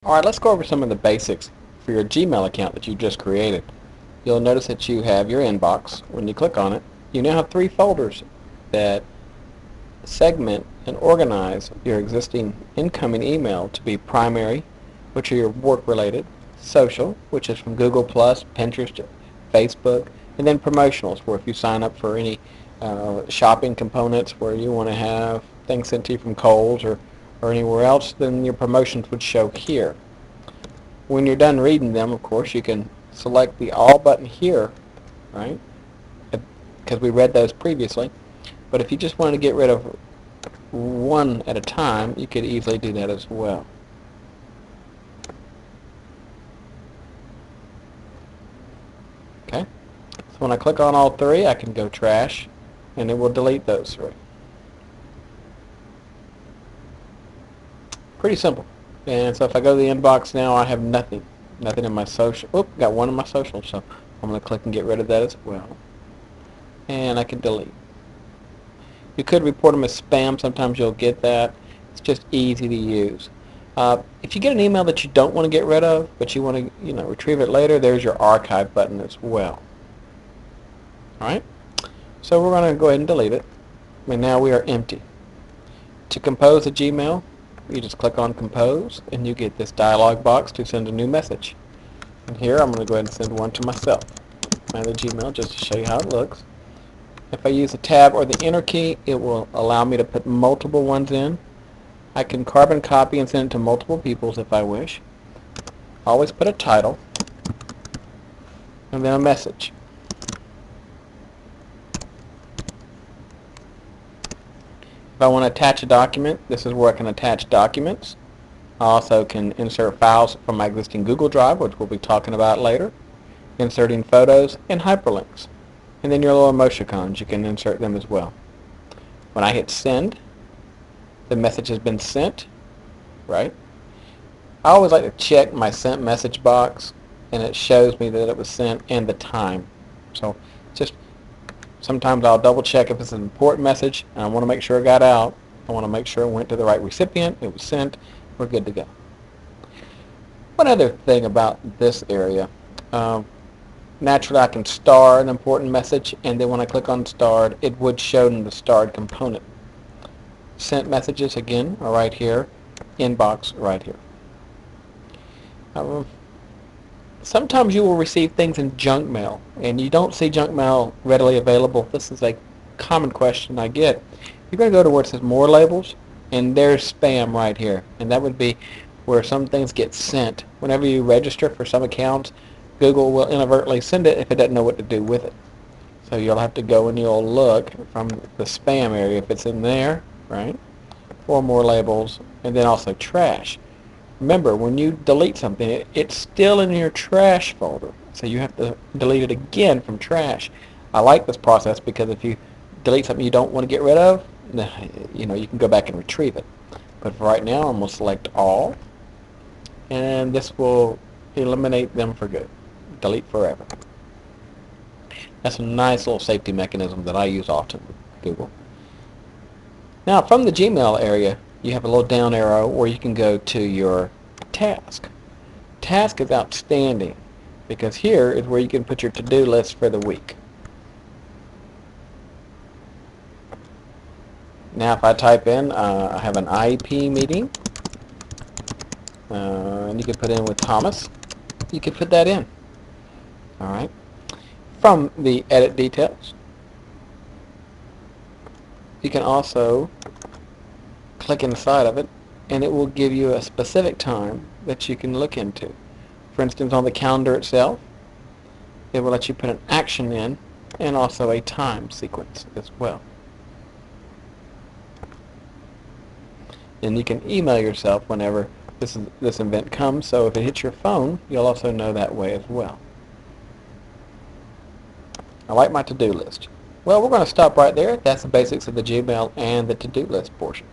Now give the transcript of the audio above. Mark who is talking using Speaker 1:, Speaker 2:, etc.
Speaker 1: Alright, let's go over some of the basics for your Gmail account that you just created. You'll notice that you have your inbox. When you click on it, you now have three folders that segment and organize your existing incoming email to be primary, which are your work-related, social, which is from Google+, Pinterest, Facebook, and then promotionals, where if you sign up for any shopping components where you want to have things sent to you from Kohl's or anywhere else, then your promotions would show here. When you're done reading them, of course, you can select the All button here, right? Because we read those previously. But if you just wanted to get rid of one at a time, you could easily do that as well. Okay? So when I click on all three, I can go trash, and it will delete those three. Pretty simple. And so if I go to the inbox now, I have nothing in my social. Oop, got one in my social, so I'm going to click and get rid of that as well. And I can delete. You could report them as spam. Sometimes you'll get that. It's just easy to use. If you get an email that you don't want to get rid of, but you want to, retrieve it later, there's your archive button as well. All right. So we're going to go ahead and delete it. And now we are empty. To compose a Gmail, you just click on Compose, and you get this dialog box to send a new message. And here I'm going to go ahead and send one to myself. And the Gmail, just to show you how it looks. If I use the tab or the enter key, it will allow me to put multiple ones in. I can carbon copy and send it to multiple people if I wish. Always put a title, and then a message. If I want to attach a document, this is where I can attach documents. I also can insert files from my existing Google Drive, which we'll be talking about later, inserting photos and hyperlinks. And then your little emoticons, you can insert them as well. When I hit send, the message has been sent, right? I always like to check my sent message box, and it shows me that it was sent and the time. So just sometimes I'll double check if it's an important message, and I want to make sure it got out. I want to make sure it went to the right recipient, it was sent, we're good to go. One other thing about this area, naturally I can star an important message, and then when I click on starred, it would show in the starred component. Sent messages, again, are right here. Inbox, right here. Sometimes you will receive things in junk mail, and you don't see junk mail readily available. This is a common question I get. You're going to go to where it says More Labels, and there's spam right here. And that would be where some things get sent. Whenever you register for some accounts, Google will inadvertently send it if it doesn't know what to do with it. So you'll have to go and you'll look from the spam area if it's in there, right? For More Labels, and then also trash. Remember, when you delete something, it's still in your trash folder. So you have to delete it again from trash. I like this process because if you delete something you don't want to get rid of, you can go back and retrieve it. But for right now, I'm going to select all, and this will eliminate them for good. Delete forever. That's a nice little safety mechanism that I use often with Google. Now, from the Gmail area, you have a little down arrow where you can go to your task. Task is outstanding because here is where you can put your to-do list for the week. Now if I type in, I have an IEP meeting, and you can put in with Thomas. You can put that in. Alright. From the edit details, you can also click inside of it, and it will give you a specific time that you can look into. For instance, on the calendar itself, it will let you put an action in and also a time sequence as well. And you can email yourself whenever this event comes, so if it hits your phone, you'll also know that way as well. I like my to-do list. Well, we're going to stop right there. That's the basics of the Gmail and the to-do list portion.